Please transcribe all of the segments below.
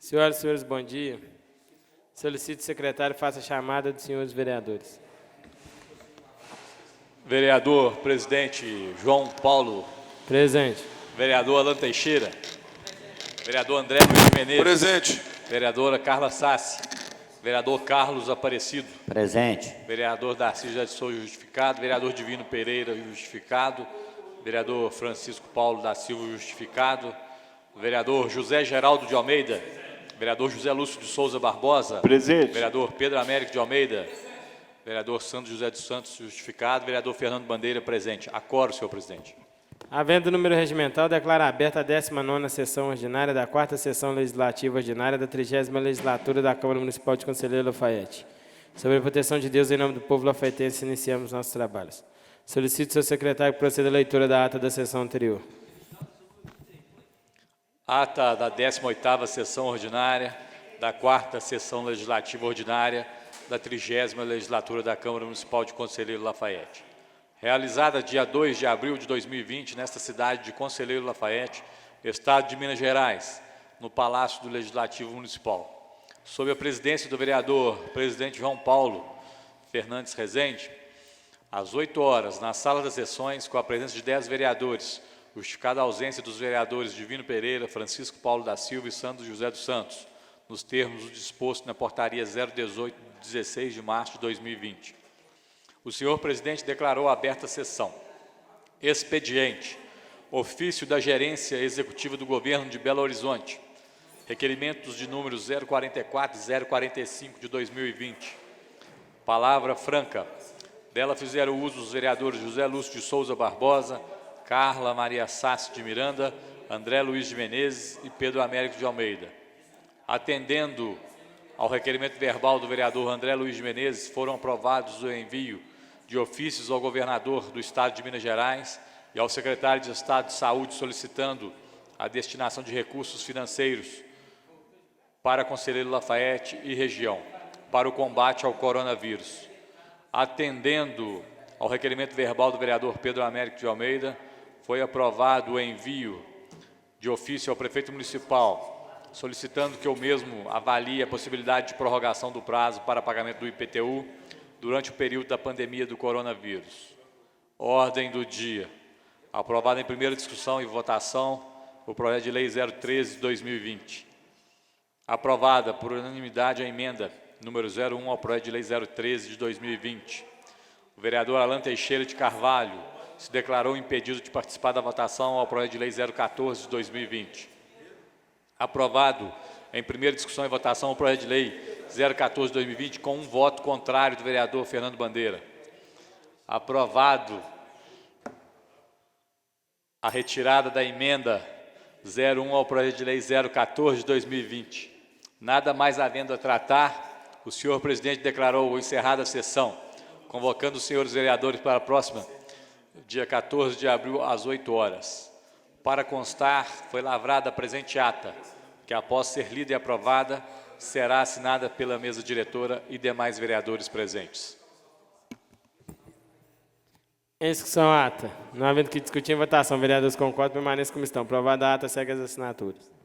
Senhoras e senhores, bom dia. Solicito o secretário faça a chamada dos senhores vereadores. Vereador presidente João Paulo. Presente. Vereador Alan Teixeira. Vereador André Luiz Menezes. Presente. Vereadora Carla Sassi. Vereador Carlos Aparecido. Presente. Vereador Darcy de Souza, justificado. Vereador Divino Pereira, justificado. Vereador Francisco Paulo da Silva, justificado. Vereador José Geraldo de Almeida. Vereador José Lúcio de Souza Barbosa. Presente. Vereador Pedro Américo de Almeida. Vereador Santos José dos Santos, justificado. Vereador Fernando Bandeira, presente. Acoro, senhor presidente. Havendo número regimental, declaro aberta a 19ª sessão ordinária da 4ª Sessão Legislativa Ordinária da 30ª Legislatura da Câmara Municipal de Conselheiro Lafayette. Sobre a proteção de Deus, em nome do povo lafaiense, iniciamos nossos trabalhos. Solicito ao seu secretário que proceda à leitura da ata da sessão anterior. Ata da 18ª Sessão Ordinária, da 4ª Sessão Legislativa Ordinária, da 30ª Legislatura da Câmara Municipal de Conselheiro Lafayette. Realizada dia 2 de abril de 2020, nesta cidade de Conselheiro Lafayette, Estado de Minas Gerais, no Palácio do Legislativo Municipal. Sob a presidência do vereador presidente João Paulo Fernandes Rezende, às 8 horas, na sala das sessões, com a presença de 10 vereadores, justificada a ausência dos vereadores Divino Pereira, Francisco Paulo da Silva e Santos José dos Santos, nos termos do disposto na portaria 018, de 16 de março de 2020. O senhor presidente declarou aberta a sessão. Expediente. Ofício da Gerência Executiva do Governo de Belo Horizonte. Requerimentos de números 044 e 045 de 2020. Palavra franca. Dela fizeram uso os vereadores José Lúcio de Souza Barbosa, Carla Maria Sassi de Miranda, André Luiz de Menezes e Pedro Américo de Almeida. Atendendo ao requerimento verbal do vereador André Luiz de Menezes, foram aprovados o envio de ofícios ao governador do Estado de Minas Gerais e ao secretário de Estado de Saúde solicitando a destinação de recursos financeiros para Conselheiro Lafayette e região, para o combate ao coronavírus. Atendendo ao requerimento verbal do vereador Pedro Américo de Almeida, foi aprovado o envio de ofício ao prefeito municipal, solicitando que eu mesmo avalie a possibilidade de prorrogação do prazo para pagamento do IPTU durante o período da pandemia do coronavírus. Ordem do dia. Aprovado em primeira discussão e votação o projeto de lei 013 de 2020. Aprovada por unanimidade a emenda número 01 ao projeto de lei 013 de 2020. O vereador Alan Teixeira de Carvalho se declarou impedido de participar da votação ao projeto de lei 014 de 2020. Aprovado em primeira discussão e votação o projeto de lei 014 de 2020 com um voto contrário do vereador Fernando Bandeira. Aprovado a retirada da emenda 01 ao projeto de lei 014 de 2020. Nada mais havendo a tratar, o senhor presidente declarou encerrada a sessão, convocando os senhores vereadores para a próxima, dia 14 de abril, às 8 horas. Para constar, foi lavrada a presente ata, que após ser lida e aprovada, será assinada pela mesa diretora e demais vereadores presentes. Em discussão a ata. Não havendo que discutir em votação, vereadores concordam, permaneçam como estão. Aprovada a ata, segue as assinaturas.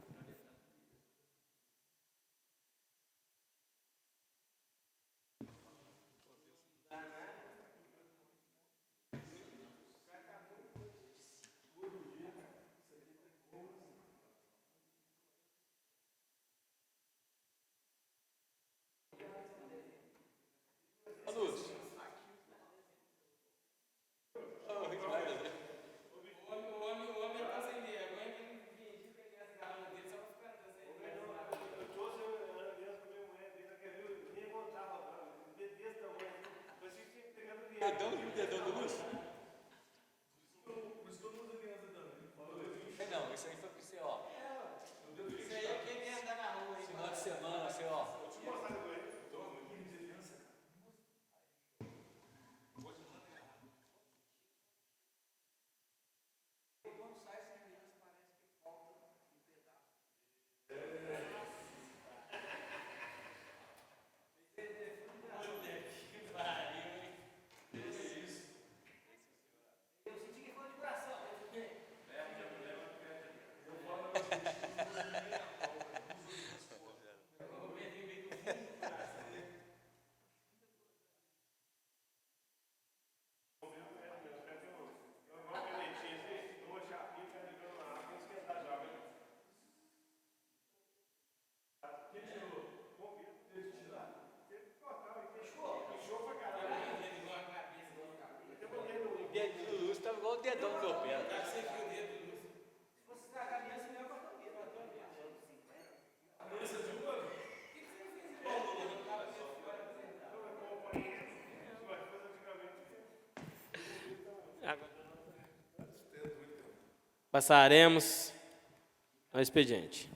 dedão que eu pego. Passaremos ao expediente.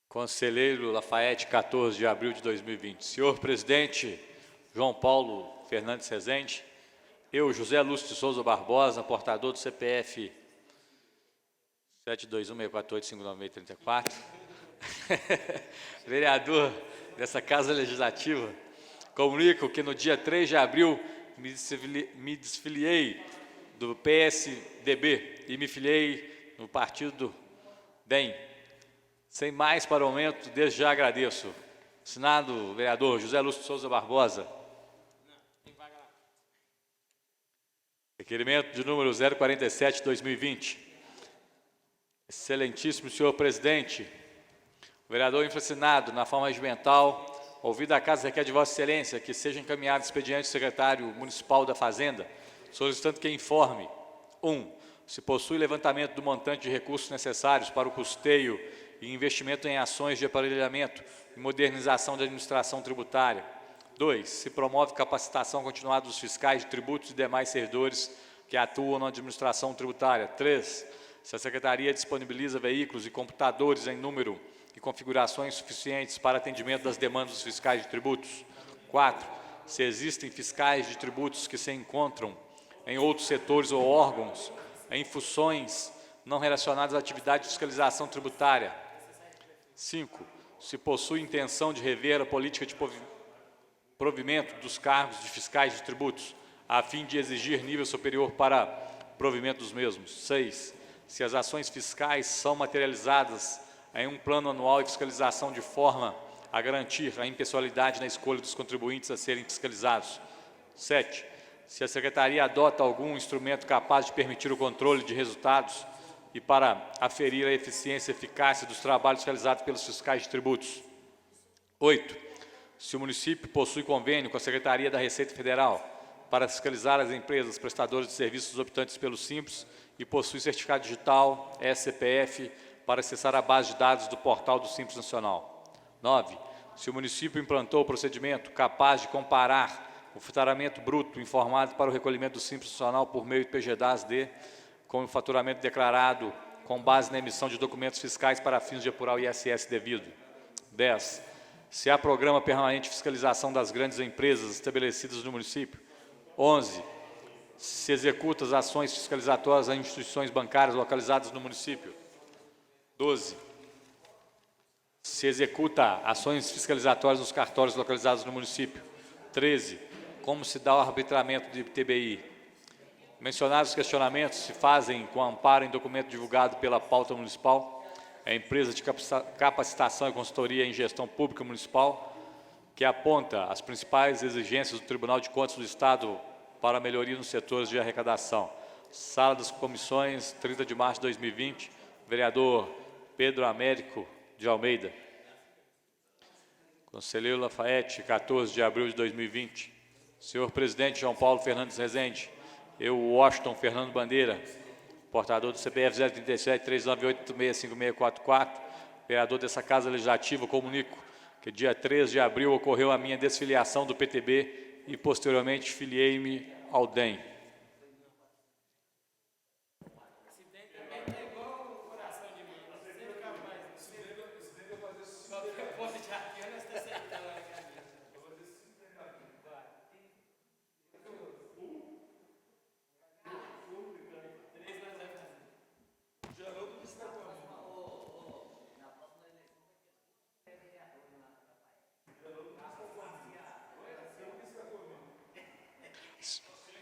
Conselheiro Lafayette, 14 de abril de 2020. Senhor presidente João Paulo Fernandes Rezende, eu, José Lúcio de Souza Barbosa, portador do CPF 721-648-5934, vereador dessa Casa Legislativa, comunico que no dia 3 de abril me desfiliei do PSDB e me filiei no partido DEM. Sem mais para o momento, desde já agradeço. Assinado, vereador José Lúcio de Souza Barbosa. Requerimento de número 047/2020. Excelentíssimo senhor presidente, o vereador infracinado, na forma regimental, ouvido a casa, requer de Vossa Excelência que seja encaminhado expediente ao secretário municipal da Fazenda, solicitando que informe: 1. Se possui levantamento do montante de recursos necessários para o custeio e investimento em ações de aparelhamento e modernização da administração tributária. 2. Se promove capacitação continuada dos fiscais de tributos e demais servidores que atuam na administração tributária. 3. Se a Secretaria disponibiliza veículos e computadores em número e configurações suficientes para atendimento das demandas dos fiscais de tributos. 4. Se existem fiscais de tributos que se encontram em outros setores ou órgãos em funções não relacionadas à atividade de fiscalização tributária. 5. Se possui intenção de rever a política de provimento dos cargos de fiscais de tributos, a fim de exigir nível superior para provimento dos mesmos. 6. Se as ações fiscais são materializadas em um plano anual de fiscalização de forma a garantir a impessoalidade na escolha dos contribuintes a serem fiscalizados. 7. Se a Secretaria adota algum instrumento capaz de permitir o controle de resultados e para aferir a eficiência e eficácia dos trabalhos realizados pelos fiscais de tributos. 8. Se o município possui convênio com a Secretaria da Receita Federal para fiscalizar as empresas prestadoras de serviços optantes pelo Simples e possui certificado digital, SCPF, para acessar a base de dados do portal do Simples Nacional. 9. Se o município implantou o procedimento capaz de comparar o faturamento bruto informado para o recolhimento do Simples Nacional por meio do PGDAS-D com o faturamento declarado com base na emissão de documentos fiscais para fins de apurar o ISS devido. 10. Se há programa permanente de fiscalização das grandes empresas estabelecidas no município. 11. Se executa as ações fiscalizatórias em instituições bancárias localizadas no município. 12. Se executa ações fiscalizatórias nos cartórios localizados no município. 13. Como se dá o arbitramento de TBI? Mencionados questionamentos se fazem com amparo em documento divulgado pela Pauta Municipal, a empresa de capacitação e consultoria em gestão pública municipal, que aponta as principais exigências do Tribunal de Contas do Estado para a melhoria nos setores de arrecadação. Sala das Comissões, 30 de março de 2020, vereador Pedro Américo de Almeida. Conselheiro Lafayette, 14 de abril de 2020. Senhor presidente João Paulo Fernandes Rezende, eu, Washington Fernando Bandeira, portador do CPF 037-398-65644, vereador dessa Casa Legislativa, comunico que dia 3 de abril ocorreu a minha desfiliação do PTB e, posteriormente, filiei-me ao DEM.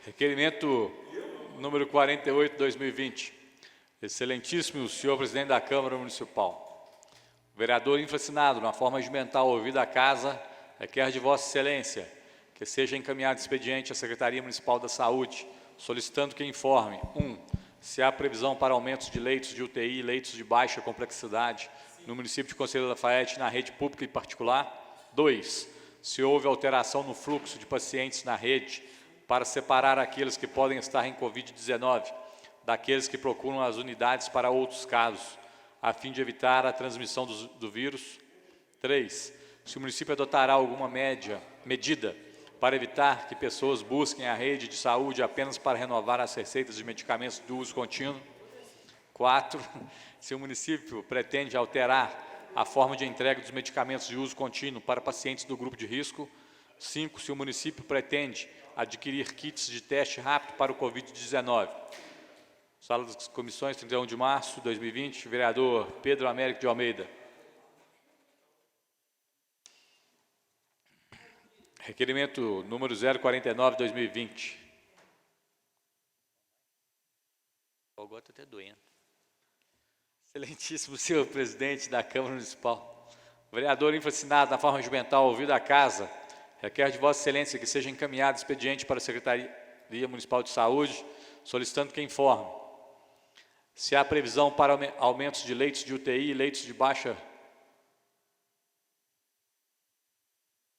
Requerimento número 48/2020. Excelentíssimo senhor presidente da Câmara Municipal. O vereador infracinado, na forma regimental ouvida a casa, requer de Vossa Excelência que seja encaminhado expediente à Secretaria Municipal da Saúde, solicitando que informe: 1. Se há previsão para aumentos de leitos de UTI e leitos de baixa complexidade no município de Conselheiro Lafayette, na rede pública e particular. 2. Se houve alteração no fluxo de pacientes na rede para separar aqueles que podem estar em Covid-19 daqueles que procuram as unidades para outros casos, a fim de evitar a transmissão do vírus. 3. Se o município adotará alguma medida para evitar que pessoas busquem a rede de saúde apenas para renovar as receitas de medicamentos do uso contínuo. 4. Se o município pretende alterar a forma de entrega dos medicamentos de uso contínuo para pacientes do grupo de risco. 5. Se o município pretende adquirir kits de teste rápido para o Covid-19. Sala das Comissões, 31 de março de 2020, vereador Pedro Américo de Almeida. Requerimento número 049/2020. O gota até doendo. Excelentíssimo senhor presidente da Câmara Municipal, o vereador infracinado na forma regimental ouvido a casa, requer de Vossa Excelência que seja encaminhado expediente para a Secretaria Municipal de Saúde, solicitando que informe se há previsão para aumentos de leitos de UTI e leitos de baixa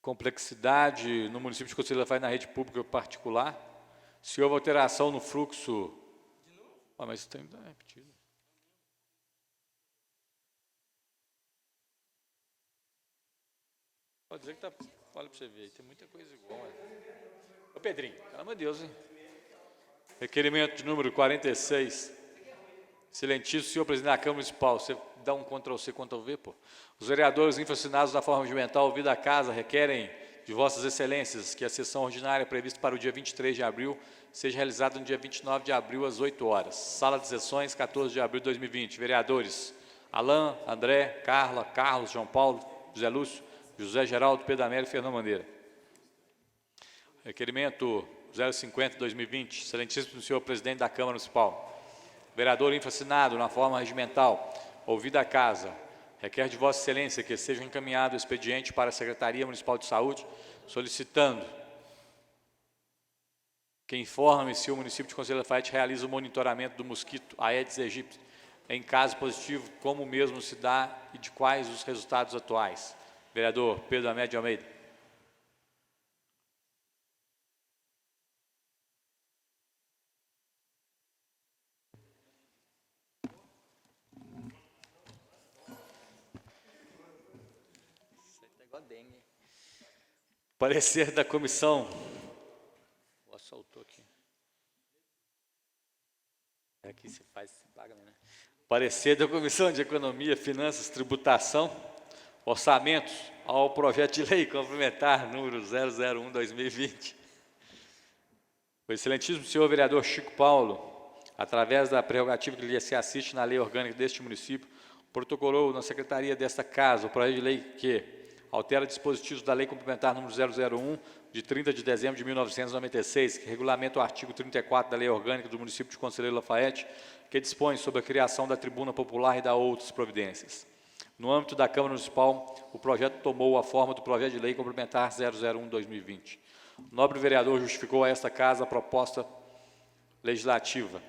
complexidade no município de Conselheiro Lafayette na rede pública particular, se houve alteração no fluxo... mas isso tem que estar repetido. Pode dizer que está... Olha para você ver, tem muita coisa igual. Ô Pedrinho, pelo amor de Deus, hein? Requerimento de número 46. Excelentíssimo senhor presidente da Câmara Municipal, você dá um Ctrl+C, Ctrl+V, pô. Os vereadores infracinados da forma regimental ouvida a casa requerem de Vossas Excelências que a sessão ordinária prevista para o dia 23 de abril seja realizada no dia 29 de abril às 8 horas. Sala de sessões, 14 de abril de 2020. Vereadores Alain, André, Carla, Carlos, João Paulo, José Lúcio, José Geraldo, Pedro Américo e Fernando Bandeira. Requerimento 050/2020. Excelentíssimo senhor presidente da Câmara Municipal. Vereador infracinado na forma regimental, ouvida a casa, requer de Vossa Excelência que seja encaminhado o expediente para a Secretaria Municipal de Saúde, solicitando que informe se o município de Conselheiro Lafayette realiza o monitoramento do mosquito Aedes aegypti, em caso positivo, como o mesmo se dá e de quais os resultados atuais. Vereador Pedro Américo de Almeida. Parecer da comissão. Soltou aqui. Aqui se faz, se paga, né? Parecer da Comissão de Economia, Finanças, Tributação, Orçamentos ao projeto de lei complementar número 001/2020. O excelentíssimo senhor vereador Chico Paulo, através da prerrogativa que lhe se assiste na lei orgânica deste município, protocolou na secretaria desta casa o projeto de lei que altera dispositivos da Lei Complementar número 001, de 30 de dezembro de 1996, que regulamenta o artigo 34 da Lei Orgânica do município de Conselheiro Lafayette, que dispõe sobre a criação da Tribuna Popular e da outras providências. No âmbito da Câmara Municipal, o projeto tomou a forma do projeto de Lei Complementar 001/2020. O nobre vereador justificou a esta casa a proposta legislativa.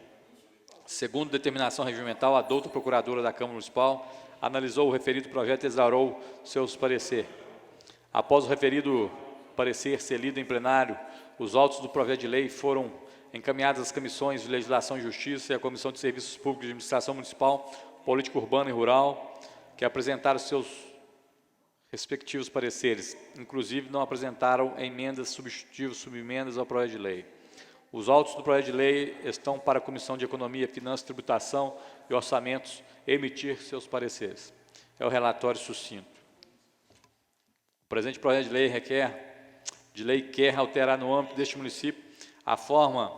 Segundo determinação regimental, a douta procuradora da Câmara Municipal analisou o referido projeto e exarou seus parecer. Após o referido parecer ser lido em plenário, os autos do projeto de lei foram encaminhados às comissões de Legislação e Justiça e à Comissão de Serviços Públicos de Administração Municipal, Política Urbana e Rural, que apresentaram seus respectivos pareceres. Inclusive, não apresentaram emendas, substitutivos, subemendas ao projeto de lei. Os autos do projeto de lei estão para a Comissão de Economia, Finanças, Tributação e Orçamentos emitir seus pareceres. É o relatório sucinto. O presente projeto de lei quer alterar no âmbito deste município a forma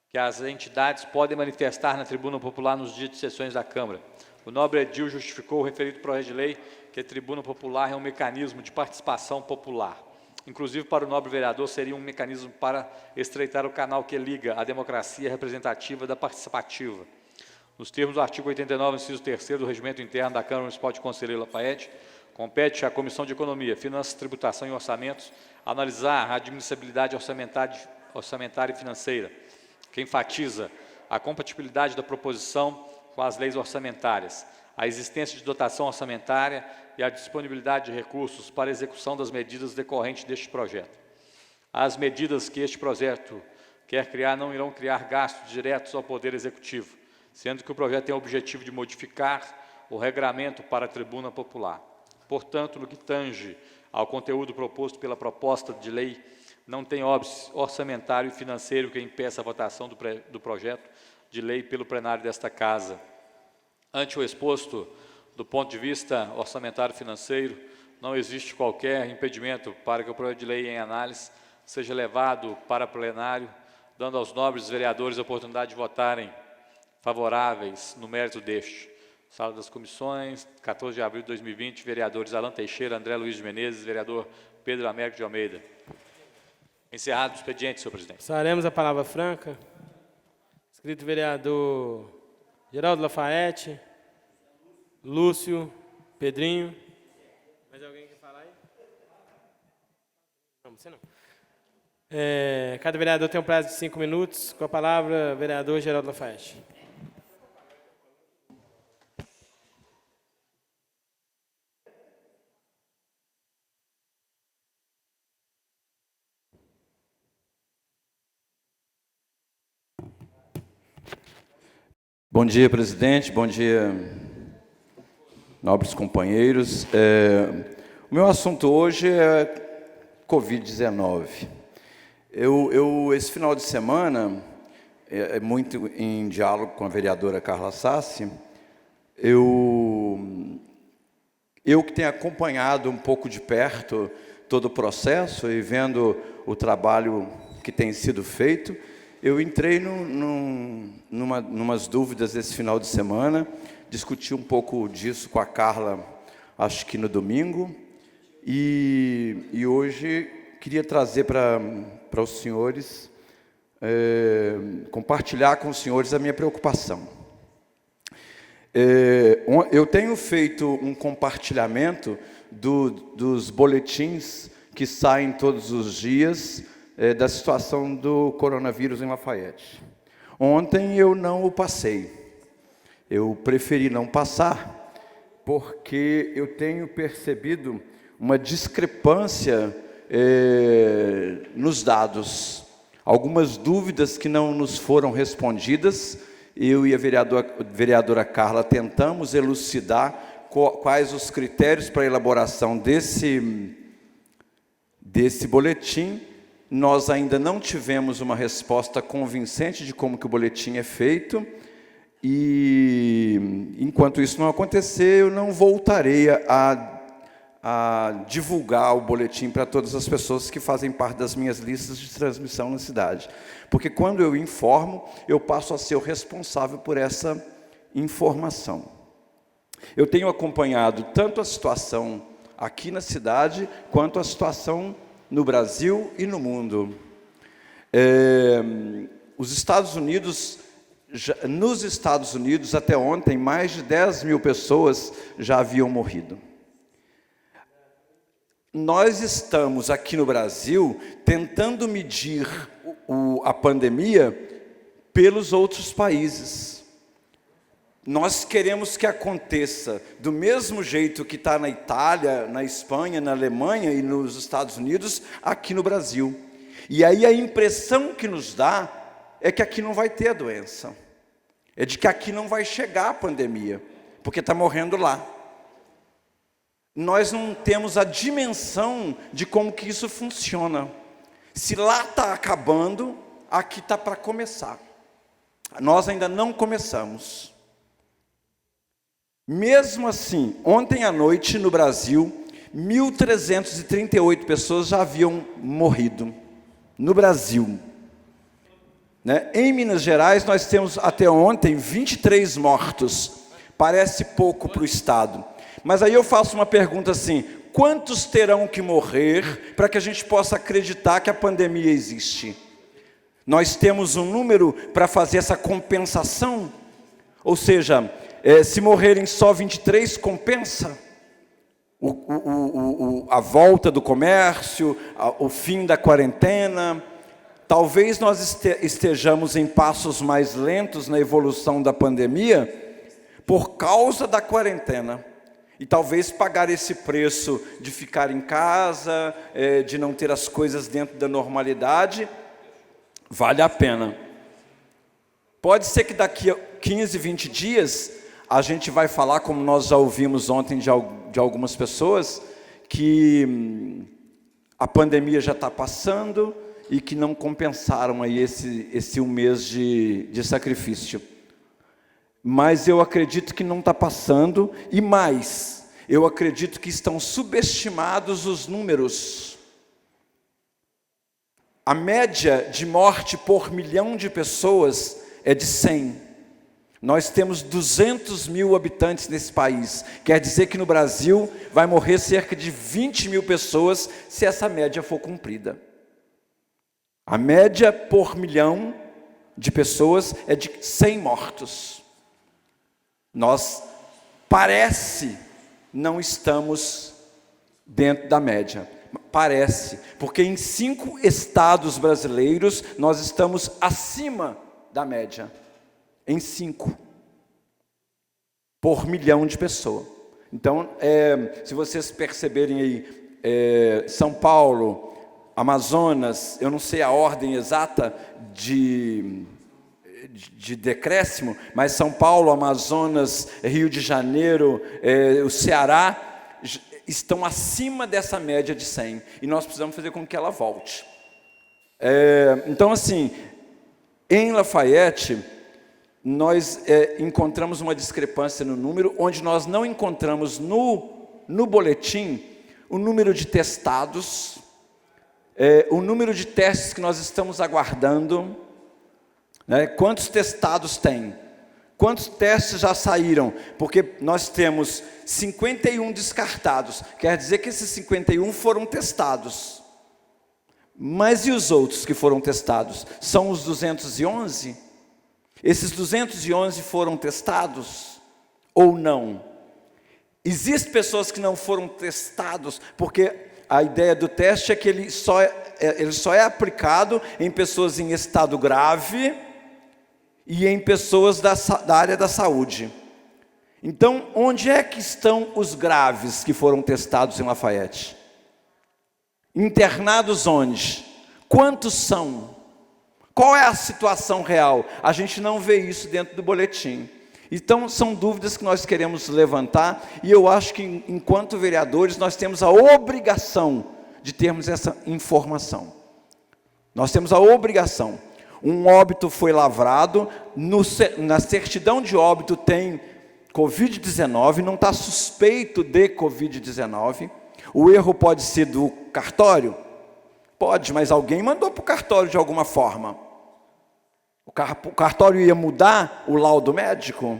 que as entidades podem manifestar na tribuna popular nos dias de sessões da Câmara. O nobre edil justificou o referido projeto de lei que a tribuna popular é um mecanismo de participação popular. Inclusive, para o nobre vereador, seria um mecanismo para estreitar o canal que liga a democracia representativa da participativa. Nos termos do artigo 89, inciso 3º do Regimento Interno da Câmara Municipal de Conselheiro Lafayette, compete à Comissão de Economia, Finanças, Tributação e Orçamentos analisar a admissibilidade orçamentária e financeira, que enfatiza a compatibilidade da proposição com as leis orçamentárias, a existência de dotação orçamentária e a disponibilidade de recursos para a execução das medidas decorrentes deste projeto. As medidas que este projeto quer criar não irão criar gastos diretos ao Poder Executivo, sendo que o projeto tem o objetivo de modificar o regramento para a tribuna popular. Portanto, no que tange ao conteúdo proposto pela proposta de lei, não tem óbice orçamentário e financeiro que impeça a votação do projeto de lei pelo plenário desta Casa. Ante o exposto, do ponto de vista orçamentário e financeiro, não existe qualquer impedimento para que o projeto de lei em análise seja levado para plenário, dando aos nobres vereadores a oportunidade de votarem favoráveis no mérito deste. Sala das Comissões, 14 de abril de 2020, vereadores Alan Teixeira, André Luiz de Menezes, vereador Pedro Américo de Almeida. Encerrado o expediente, senhor presidente. Passaremos a palavra franca. Escrito vereador Geraldo Lafayette, Lúcio, Pedrinho. Mais alguém quer falar aí? Não, você não. Cada vereador tem um prazo de 5 minutos. Com a palavra, vereador Geraldo Lafayette. Bom dia, presidente. Bom dia, nobres companheiros. O meu assunto hoje é Covid-19. Esse final de semana, muito em diálogo com a vereadora Carla Sassi, eu que tenho acompanhado um pouco de perto todo o processo e vendo o trabalho que tem sido feito, eu entrei numas dúvidas esse final de semana, discuti um pouco disso com a Carla, acho que no domingo, e hoje queria trazer para os senhores, compartilhar com os senhores a minha preocupação. Eu tenho feito um compartilhamento dos boletins que saem todos os dias, da situação do coronavírus em Lafayette. Ontem eu não o passei. Eu preferi não passar, porque eu tenho percebido uma discrepância nos dados. Algumas dúvidas que não nos foram respondidas. Eu e a vereadora Carla tentamos elucidar quais os critérios para a elaboração desse boletim. Nós ainda não tivemos uma resposta convincente de como que o boletim é feito, e enquanto isso não acontecer, eu não voltarei a divulgar o boletim para todas as pessoas que fazem parte das minhas listas de transmissão na cidade. Porque quando eu informo, eu passo a ser o responsável por essa informação. Eu tenho acompanhado tanto a situação aqui na cidade, quanto a situação no Brasil e no mundo. Nos Estados Unidos, até ontem, mais de 10 mil pessoas já haviam morrido. Nós estamos aqui no Brasil tentando medir a pandemia pelos outros países. Nós queremos que aconteça do mesmo jeito que está na Itália, na Espanha, na Alemanha e nos Estados Unidos, aqui no Brasil. E aí a impressão que nos dá é que aqui não vai ter a doença. É de que aqui não vai chegar a pandemia, porque está morrendo lá. Nós não temos a dimensão de como que isso funciona. Se lá está acabando, aqui está para começar. Nós ainda não começamos. Mesmo assim, ontem à noite no Brasil, 1.338 pessoas já haviam morrido. No Brasil. Em Minas Gerais, nós temos até ontem 23 mortos. Parece pouco para o Estado. Mas aí eu faço uma pergunta assim: quantos terão que morrer para que a gente possa acreditar que a pandemia existe? Nós temos um número para fazer essa compensação? Ou seja, se morrerem só 23, compensa? A volta do comércio, o fim da quarentena. Talvez nós estejamos em passos mais lentos na evolução da pandemia por causa da quarentena. E talvez pagar esse preço de ficar em casa, de não ter as coisas dentro da normalidade, vale a pena. Pode ser que daqui a 15, 20 dias, a gente vai falar, como nós já ouvimos ontem de algumas pessoas, que a pandemia já está passando e que não compensaram aí esse um mês de sacrifício. Mas eu acredito que não está passando, e mais, eu acredito que estão subestimados os números. A média de morte por milhão de pessoas é de 100. Nós temos 200 mil habitantes nesse país. Quer dizer que no Brasil vai morrer cerca de 20 mil pessoas se essa média for cumprida. A média por milhão de pessoas é de 100 mortos. Nós, parece, não estamos dentro da média. Parece, porque em 5 estados brasileiros nós estamos acima da média. Em 5 por milhão de pessoas. Então, se vocês perceberem aí, São Paulo, Amazonas, eu não sei a ordem exata de decréscimo, mas São Paulo, Amazonas, Rio de Janeiro, o Ceará, estão acima dessa média de 100, e nós precisamos fazer com que ela volte. Então, assim, em Lafayette, nós encontramos uma discrepância no número, onde nós não encontramos no boletim o número de testados, o número de testes que nós estamos aguardando, né? Quantos testados tem? Quantos testes já saíram? Porque nós temos 51 descartados, quer dizer que esses 51 foram testados. Mas e os outros que foram testados? São os 211? Esses 211 foram testados ou não? Existem pessoas que não foram testados, porque a ideia do teste é que ele só é aplicado em pessoas em estado grave e em pessoas da área da saúde. Então, onde é que estão os graves que foram testados em Lafayette? Internados onde? Quantos são? Qual é a situação real? A gente não vê isso dentro do boletim. Então, são dúvidas que nós queremos levantar, e eu acho que, enquanto vereadores, nós temos a obrigação de termos essa informação. Nós temos a obrigação. Um óbito foi lavrado, na certidão de óbito tem Covid-19, não está suspeito de Covid-19. O erro pode ser do cartório? Pode, mas alguém mandou para o cartório de alguma forma. O cartório ia mudar o laudo médico?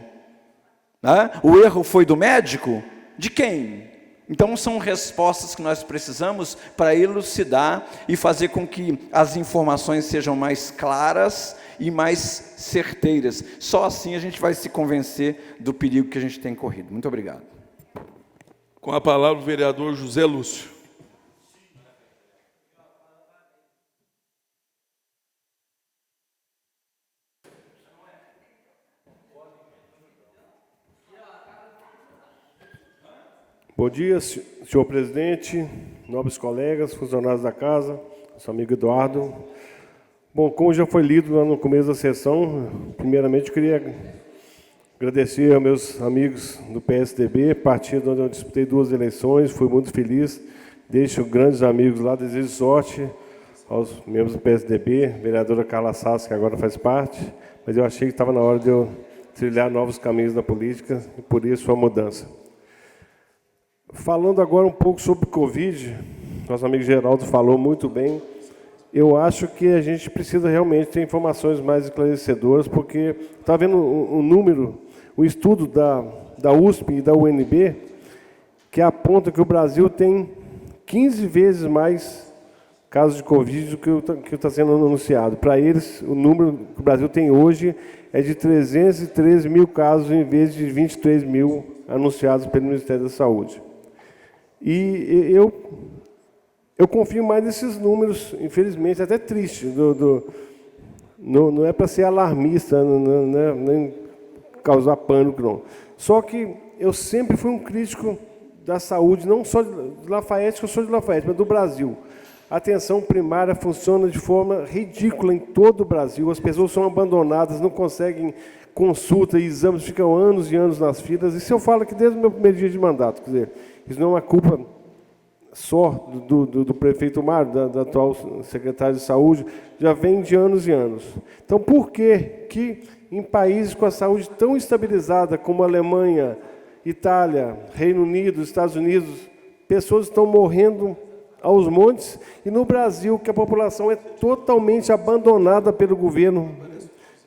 Né? O erro foi do médico? De quem? Então, são respostas que nós precisamos para elucidar e fazer com que as informações sejam mais claras e mais certeiras. Só assim a gente vai se convencer do perigo que a gente tem corrido. Muito obrigado. Com a palavra o vereador José Lúcio. Bom dia, senhor presidente, nobres colegas, funcionários da casa, nosso amigo Eduardo. Bom, como já foi lido lá no começo da sessão, primeiramente eu queria agradecer aos meus amigos do PSDB, partido onde eu disputei 2 eleições, fui muito feliz. Deixo grandes amigos lá, desejo sorte aos membros do PSDB, vereadora Carla Sassi, que agora faz parte, mas eu achei que estava na hora de eu trilhar novos caminhos na política, e por isso a mudança. Falando agora um pouco sobre Covid, nosso amigo Geraldo falou muito bem. Eu acho que a gente precisa realmente ter informações mais esclarecedoras, porque está vendo um número, um estudo da USP e da UNB, que aponta que o Brasil tem 15 vezes mais casos de Covid do que está sendo anunciado. Para eles, o número que o Brasil tem hoje é de 313 mil casos, em vez de 23 mil anunciados pelo Ministério da Saúde. E eu confio mais nesses números, infelizmente, até triste. Não é para ser alarmista, nem causar pânico, não. Só que eu sempre fui um crítico da saúde, não só de Lafayette, que eu sou de Lafayette, mas do Brasil. A atenção primária funciona de forma ridícula em todo o Brasil. As pessoas são abandonadas, não conseguem consulta e exames, ficam anos e anos nas filas. Isso eu falo aqui desde o meu primeiro dia de mandato. Quer dizer, isso não é uma culpa só do prefeito Mário, da atual secretária de saúde, já vem de anos e anos. Então, por que em países com a saúde tão estabilizada como a Alemanha, Itália, Reino Unido, Estados Unidos, pessoas estão morrendo aos montes, e no Brasil, que a população é totalmente abandonada pelo governo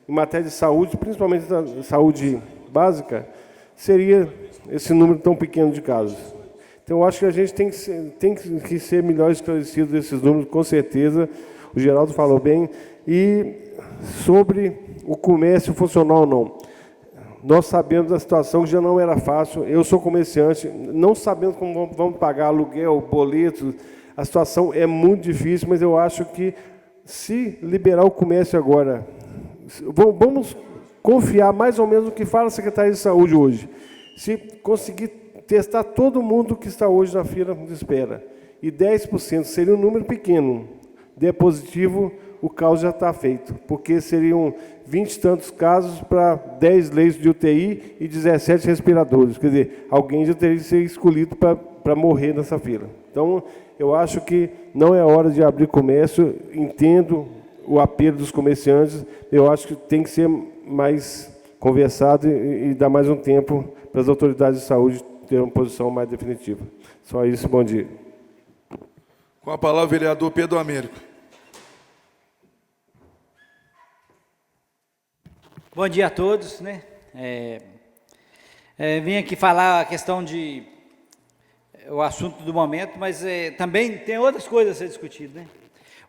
em matéria de saúde, principalmente da saúde básica, seria esse número tão pequeno de casos? Então, eu acho que a gente tem que ser melhor esclarecido desses números, com certeza. O Geraldo falou bem. E sobre o comércio funcional ou não. Nós sabemos da situação que já não era fácil. Eu sou comerciante, não sabemos como vamos pagar aluguel, boletos. A situação é muito difícil, mas eu acho que, se liberar o comércio agora, vamos confiar mais ou menos no que fala a Secretaria de Saúde hoje. Se conseguir testar todo mundo que está hoje na fila de espera, e 10% seria um número pequeno, der positivo, o caos já está feito, porque seriam 20 e tantos casos para 10 leitos de UTI e 17 respiradores. Quer dizer, alguém já teria que ser escolhido para morrer nessa fila. Então, eu acho que não é hora de abrir comércio, entendo o apelo dos comerciantes, eu acho que tem que ser mais conversado e dar mais um tempo para as autoridades de saúde ter uma posição mais definitiva. Só isso, bom dia. Com a palavra, o vereador Pedro Américo. Bom dia a todos, né? Vim aqui falar a questão o assunto do momento, mas também tem outras coisas a ser discutidas, né?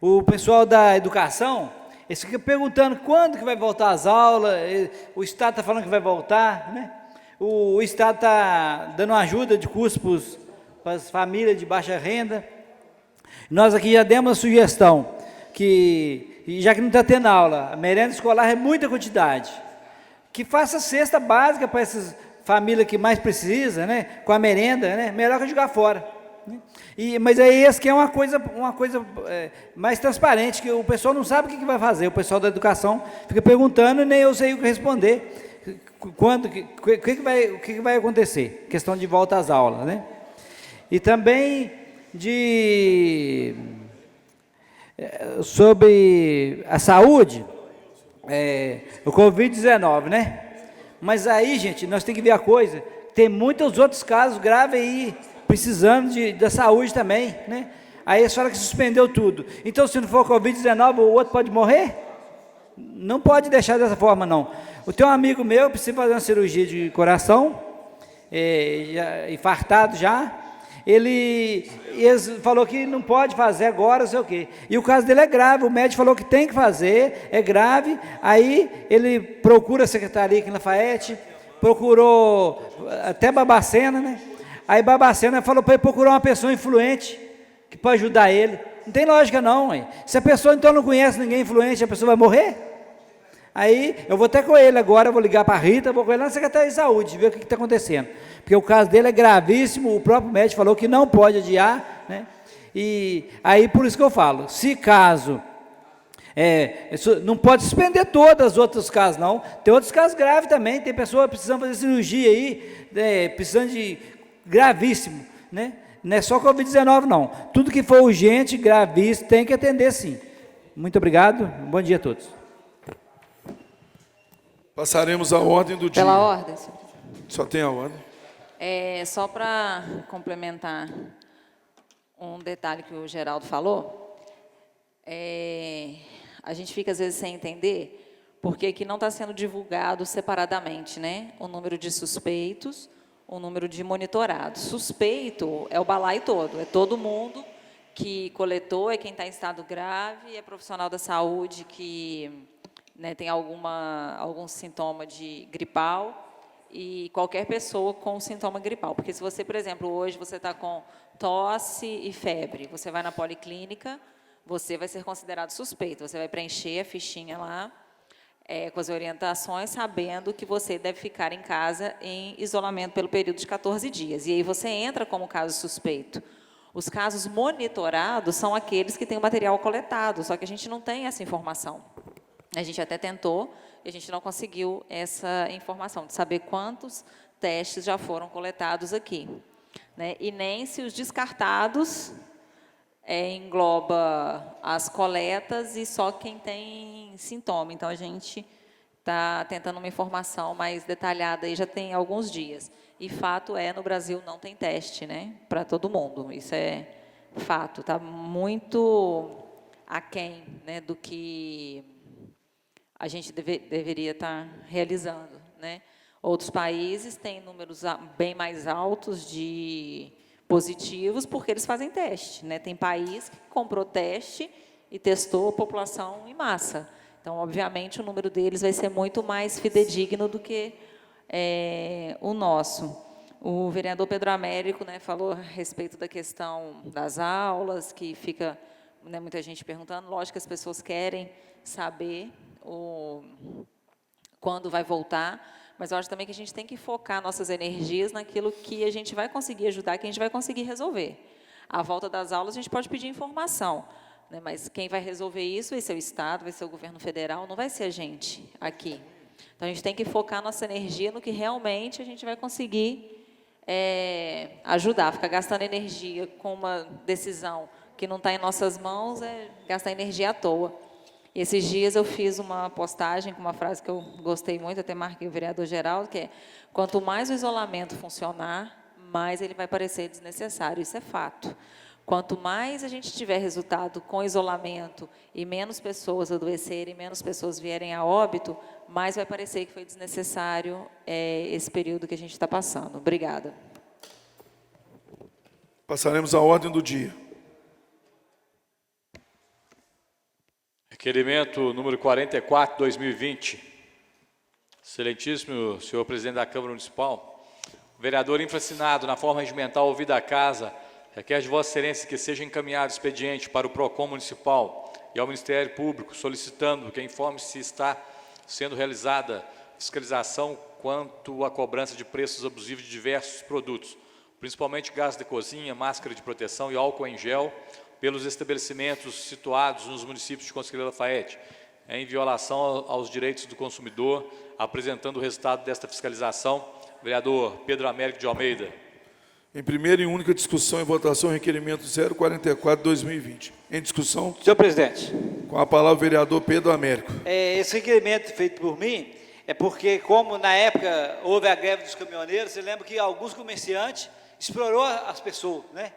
O pessoal da educação, eles ficam perguntando quando que vai voltar às aulas, o Estado está falando que vai voltar, né? O Estado está dando ajuda de custo para as famílias de baixa renda. Nós aqui já demos uma sugestão, já que não está tendo aula, a merenda escolar é muita quantidade, que faça cesta básica para essas famílias que mais precisam, né, com a merenda, né, melhor que jogar fora. Né? Mas aí essa que é uma coisa mais transparente, que o pessoal não sabe o que vai fazer, o pessoal da educação fica perguntando e nem eu sei o que responder. Quando, o que vai acontecer? Questão de volta às aulas, né? E também sobre a saúde, o Covid-19, né? Mas aí, gente, nós temos que ver a coisa, tem muitos outros casos graves aí, precisando da saúde também, né? Aí eles falam que suspendeu tudo. Então, se não for Covid-19, o outro pode morrer? Não pode deixar dessa forma, não. Eu tenho um amigo meu, precisa fazer uma cirurgia de coração, infartado já. Ele falou que não pode fazer agora, não sei o quê. E o caso dele é grave, o médico falou que tem que fazer, é grave. Aí ele procura a secretaria aqui em Lafayette, procurou até Barbacena, né? Aí Barbacena falou para ele procurar uma pessoa influente, que pode ajudar ele. Não tem lógica não, hein? Se a pessoa então não conhece ninguém influente, a pessoa vai morrer? Aí eu vou até com ele agora, vou ligar para a Rita, vou com ele na Secretaria de Saúde, ver o que está acontecendo. Porque o caso dele é gravíssimo, o próprio médico falou que não pode adiar, né? E aí por isso que eu falo, se caso, não pode suspender todos os outros casos não, tem outros casos graves também, tem pessoas precisando fazer cirurgia aí, precisando de gravíssimo, né? Não é só Covid-19 não, tudo que for urgente, gravíssimo, tem que atender sim. Muito obrigado, bom dia a todos. Passaremos à ordem do dia. Pela ordem, senhor presidente. Só tem a ordem. Só para complementar um detalhe que o Geraldo falou, a gente fica às vezes sem entender porque que não está sendo divulgado separadamente, né? O número de suspeitos, o número de monitorados. Suspeito é o balaio todo, é todo mundo que coletou, é quem está em estado grave, é profissional da saúde que, né, tem algum sintoma de gripal e qualquer pessoa com sintoma gripal. Porque se você, por exemplo, hoje você está com tosse e febre, você vai na policlínica, você vai ser considerado suspeito, você vai preencher a fichinha lá, com as orientações, sabendo que você deve ficar em casa em isolamento pelo período de 14 dias. E aí você entra como caso suspeito. Os casos monitorados são aqueles que têm o material coletado, só que a gente não tem essa informação. A gente até tentou e a gente não conseguiu essa informação de saber quantos testes já foram coletados aqui, né? E nem se os descartados engloba as coletas e só quem tem sintoma. Então, a gente está tentando uma informação mais detalhada aí já tem alguns dias. E fato no Brasil não tem teste, né, para todo mundo. Isso é fato. Está muito aquém, né, do que a gente deveria estar realizando, né? Outros países têm números bem mais altos de positivos porque eles fazem teste, né? Tem país que comprou teste e testou a população em massa. Então, obviamente, o número deles vai ser muito mais fidedigno do que o nosso. O vereador Pedro Américo, né, falou a respeito da questão das aulas, que fica, né, muita gente perguntando. Lógico que as pessoas querem saber quando vai voltar, mas eu acho também que a gente tem que focar nossas energias naquilo que a gente vai conseguir ajudar, que a gente vai conseguir resolver. À volta das aulas, a gente pode pedir informação, né, mas quem vai resolver isso vai ser o Estado, vai ser o governo federal, não vai ser a gente aqui. Então, a gente tem que focar nossa energia no que realmente a gente vai conseguir ajudar. Ficar gastando energia com uma decisão que não está em nossas mãos é gastar energia à toa. E esses dias eu fiz uma postagem com uma frase que eu gostei muito, até marquei o vereador Geraldo, que é: quanto mais o isolamento funcionar, mais ele vai parecer desnecessário. Isso é fato. Quanto mais a gente tiver resultado com isolamento e menos pessoas adoecerem, menos pessoas vierem a óbito, mais vai parecer que foi desnecessário esse período que a gente está passando. Obrigada. Passaremos à ordem do dia. Requerimento número 44, 2020. Excelentíssimo senhor presidente da Câmara Municipal, o vereador infracinado na forma regimental ouvida a casa, requer de Vossa Excelência que seja encaminhado expediente para o PROCON Municipal e ao Ministério Público, solicitando que informe se está sendo realizada fiscalização quanto à cobrança de preços abusivos de diversos produtos, principalmente gás de cozinha, máscara de proteção e álcool em gel, pelos estabelecimentos situados nos municípios de Conselheiro Lafaiete, em violação aos direitos do consumidor, apresentando o resultado desta fiscalização. Vereador Pedro Américo de Almeida. Em primeira e única discussão e votação, requerimento 044/2020. Em discussão. Senhor presidente. Com a palavra o vereador Pedro Américo. Esse requerimento feito por mim é porque, como na época houve a greve dos caminhoneiros, você lembra que alguns comerciantes explorou as pessoas, né?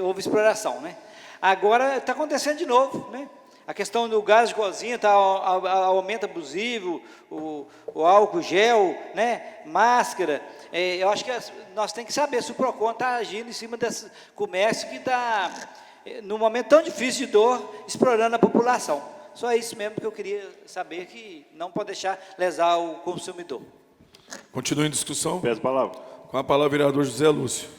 Houve exploração, né? Agora está acontecendo de novo, né? A questão do gás de cozinha aumenta abusivo, o álcool gel, né? Máscara. Eu acho que nós temos que saber se o PROCON está agindo em cima desse comércio que está, num momento tão difícil de dor, explorando a população. Só isso mesmo que eu queria saber, que não pode deixar lesar o consumidor. Continua em discussão. Peço a palavra. Com a palavra o vereador José Lúcio.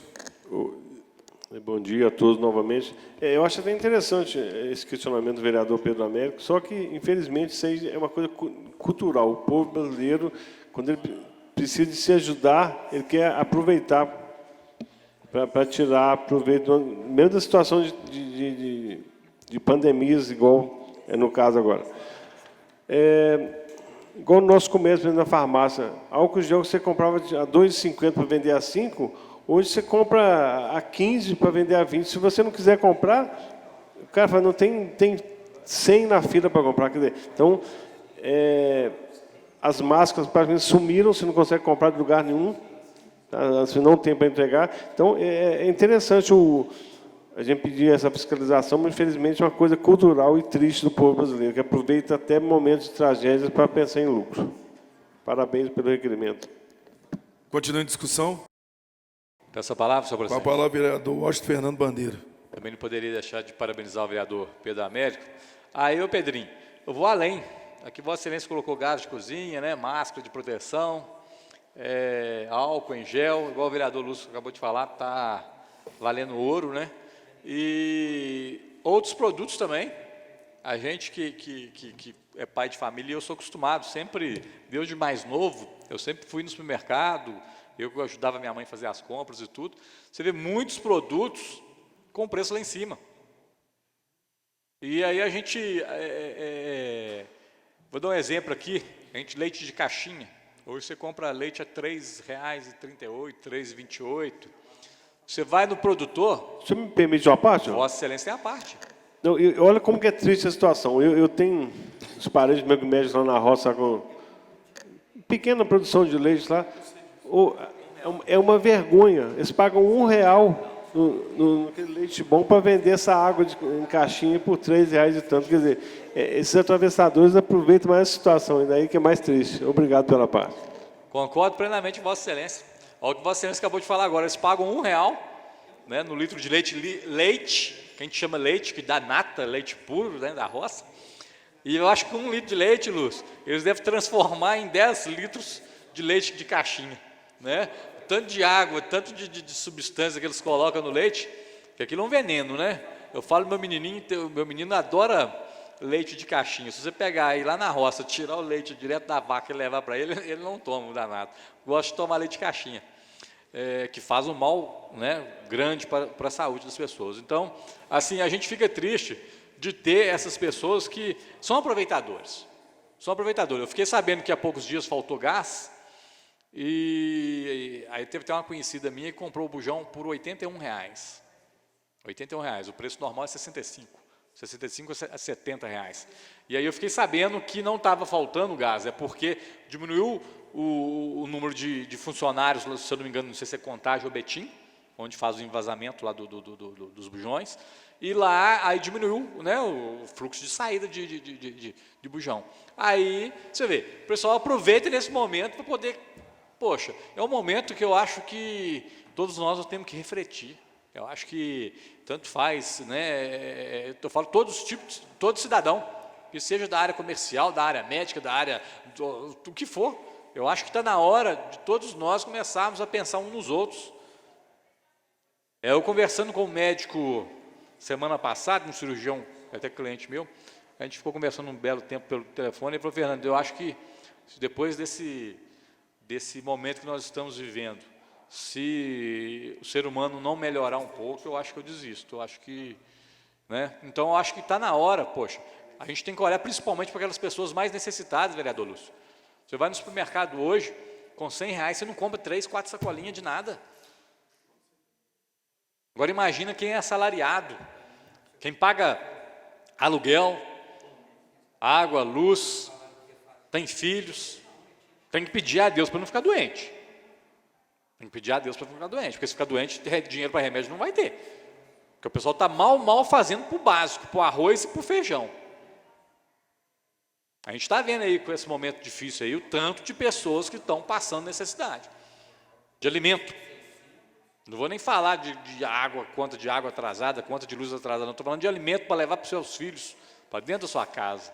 Bom dia a todos novamente. Eu acho até interessante esse questionamento do vereador Pedro Américo, só que, infelizmente, isso aí é uma coisa cultural. O povo brasileiro, quando ele precisa de se ajudar, ele quer aproveitar para tirar proveito, mesmo da situação de pandemias, igual é no caso agora. Igual no nosso comércio, na farmácia, álcool gel que você comprava a R$ 2,50 para vender a 5, hoje você compra a 15 para vender a 20. Se você não quiser comprar, o cara fala, não tem 100 na fila para comprar. Quer dizer, então, as máscaras praticamente sumiram, você não consegue comprar de lugar nenhum, tá? Você não tem para entregar. Então, é interessante a gente pedir essa fiscalização, mas, infelizmente, é uma coisa cultural e triste do povo brasileiro, que aproveita até momentos de tragédias para pensar em lucro. Parabéns pelo requerimento. Continua em discussão. Peço a palavra, senhor presidente. Com a palavra o vereador Washington Fernando Bandeira. Também não poderia deixar de parabenizar o vereador Pedro Américo. Pedrinho, eu vou além. Aqui Vossa Excelência colocou gás de cozinha, né, máscara de proteção, álcool em gel, igual o vereador Lúcio acabou de falar, está valendo ouro, né? E outros produtos também, A gente que é pai de família, eu sou acostumado, sempre, desde mais novo, eu sempre fui no supermercado, eu ajudava minha mãe a fazer as compras e tudo. Você vê muitos produtos com preço lá em cima. E aí a gente, vou dar um exemplo aqui, leite de caixinha. Hoje você compra leite a R$ 3,38, R$ 3,28. Você vai no produtor... Você me permite uma parte? Vossa Excelência tem a parte. Não, olha como que é triste a situação. Eu tenho os parentes meus médicos lá na roça com pequena produção de leite lá. É uma vergonha. Eles pagam R$1 naquele leite bom para vender essa água em caixinha por R$3 e tanto. Quer dizer, esses atravessadores aproveitam mais a situação, e daí que é mais triste. Obrigado pela parte. Concordo plenamente com Vossa Excelência. Olha o que Vossa Excelência acabou de falar agora. Eles pagam R$1, né, no litro de leite, que a gente chama leite, que dá nata, leite puro, né, da roça. E eu acho que 1 litro de leite, Lúcio, eles devem transformar em 10 litros de leite de caixinha, né? Tanto de água, tanto de substância que eles colocam no leite, que aquilo é um veneno, né? Eu falo, meu menino adora leite de caixinha. Se você pegar aí lá na roça, tirar o leite direto da vaca e levar para ele, ele não toma o danado. Gosta de tomar leite de caixinha, que faz um mal, né, grande para a saúde das pessoas. Então, assim, a gente fica triste de ter essas pessoas que são aproveitadores. São aproveitadores. Eu fiquei sabendo que há poucos dias faltou gás, e aí teve até uma conhecida minha que comprou o bujão por R$ 81. R$ 81. O preço normal é 65 a R$ 70. E aí eu fiquei sabendo que não estava faltando gás, é porque diminuiu o número de funcionários, se eu não me engano, não sei se é Contagem ou Betim, onde faz o envasamento lá dos bujões, e lá aí diminuiu, né, o fluxo de saída de bujão. Aí, você vê, o pessoal aproveita nesse momento para poder... Poxa, é um momento que eu acho que todos nós temos que refletir. Eu acho que tanto faz, né? Eu falo todos os tipos, todo cidadão, que seja da área comercial, da área médica, da área do que for. Eu acho que está na hora de todos nós começarmos a pensar uns nos outros. Eu conversando com um médico semana passada, um cirurgião, até cliente meu, a gente ficou conversando um belo tempo pelo telefone, e ele falou: Fernando, eu acho que depois desse momento que nós estamos vivendo, se o ser humano não melhorar um pouco, eu acho que eu desisto. Eu acho que, né? Então, eu acho que está na hora, poxa, a gente tem que olhar principalmente para aquelas pessoas mais necessitadas, vereador Lúcio. Você vai no supermercado hoje, com R$100, você não compra 3, 4 sacolinhas de nada. Agora imagina quem é assalariado, quem paga aluguel, água, luz, tem filhos, tem que pedir a Deus para não ficar doente. Tem que pedir a Deus para não ficar doente, porque se ficar doente, dinheiro para remédio não vai ter. Porque o pessoal está mal fazendo para o básico, para o arroz e para o feijão. A gente está vendo aí, com esse momento difícil aí, o tanto de pessoas que estão passando necessidade de alimento. Não vou nem falar de água, conta de água atrasada, conta de luz atrasada, não. Estou falando de alimento para levar para os seus filhos, para dentro da sua casa.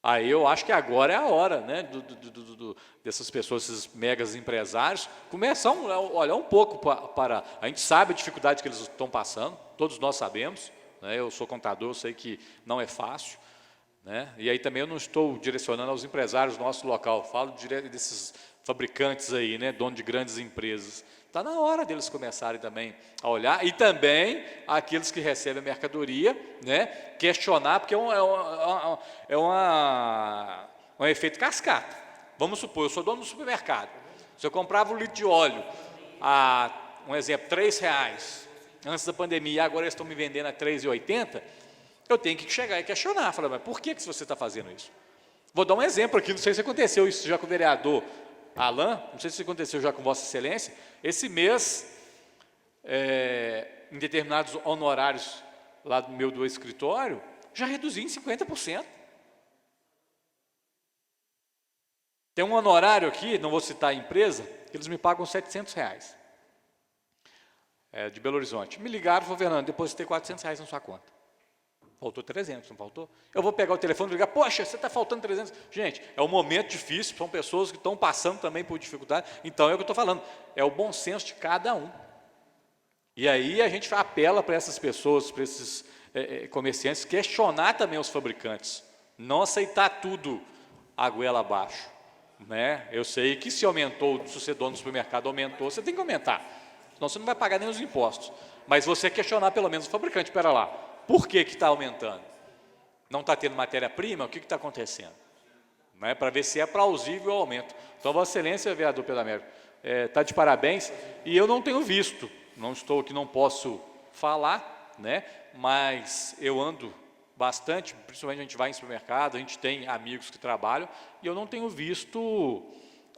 Aí eu acho que agora é a hora, né, dessas pessoas, esses megas empresários, começar a olhar um pouco para... A gente sabe a dificuldade que eles estão passando, todos nós sabemos, né, eu sou contador, eu sei que não é fácil, né, e aí também eu não estou direcionando aos empresários do nosso local, falo desses fabricantes aí, né, dono de grandes empresas. Está na hora deles começarem também a olhar, e também aqueles que recebem a mercadoria, né, questionar, porque é um efeito cascata. Vamos supor, eu sou dono do supermercado, se eu comprava um litro de óleo a, um exemplo, R$3 antes da pandemia, e agora eles estão me vendendo a R$3,80, eu tenho que chegar e questionar, falar, mas por que você está fazendo isso? Vou dar um exemplo aqui, não sei se aconteceu isso já com o vereador Alain, não sei se aconteceu já com Vossa Excelência, esse mês, em determinados honorários lá do escritório, já reduzi em 50%. Tem um honorário aqui, não vou citar a empresa, que eles me pagam R$700, de Belo Horizonte. Me ligaram e falaram: Fernando, depositei R$400 na sua conta. Faltou 300, não faltou? Eu vou pegar o telefone e ligar: poxa, você está faltando 300. Gente, é um momento difícil, são pessoas que estão passando também por dificuldade, então é o que eu estou falando, é o bom senso de cada um. E aí a gente apela para essas pessoas, para esses comerciantes, questionar também os fabricantes, não aceitar tudo a goela abaixo, né? Eu sei que se aumentou, se você dono do supermercado aumentou, você tem que aumentar, senão você não vai pagar nem os impostos. Mas você questionar pelo menos o fabricante, espera lá, por que está aumentando? Não está tendo matéria-prima? O que está acontecendo? Né? Para ver se é plausível o aumento. Então, Vossa Excelência, vereador Pedro Américo, está de parabéns, e eu não tenho visto, não estou aqui, não posso falar, né? Mas eu ando bastante, principalmente a gente vai em supermercado, a gente tem amigos que trabalham, e eu não tenho visto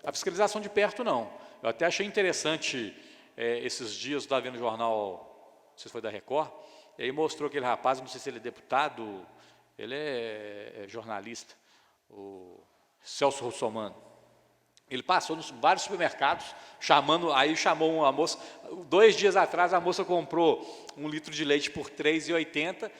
a fiscalização de perto, não. Eu até achei interessante, esses dias, estava vendo o jornal, não sei se foi da Record, e aí mostrou aquele rapaz, não sei se ele é deputado, ele é jornalista, o Celso Russomano. Ele passou nos vários supermercados, aí chamou uma moça, 2 dias atrás a moça comprou 1 litro de leite por R$ 3,80,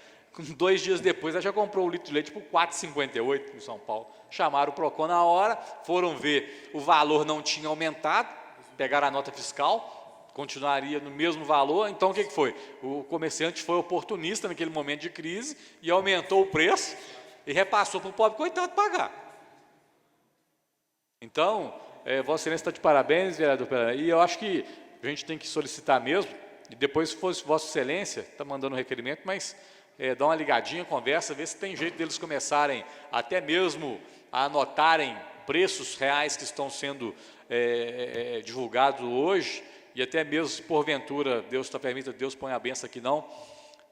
2 dias depois ela já comprou 1 litro de leite por R$ 4,58 em São Paulo. Chamaram o PROCON na hora, foram ver, o valor não tinha aumentado, pegaram a nota fiscal, continuaria no mesmo valor, então o que foi? O comerciante foi oportunista naquele momento de crise e aumentou o preço e repassou para o pobre coitado pagar. Então, Vossa Excelência está de parabéns, vereador Pedro, e eu acho que a gente tem que solicitar mesmo, e depois, se fosse Vossa Excelência, está mandando um requerimento, mas dá uma ligadinha, conversa, ver se tem jeito deles começarem até mesmo a anotarem preços reais que estão sendo divulgados hoje, e até mesmo, se porventura, Deus está permita, Deus põe a benção aqui não,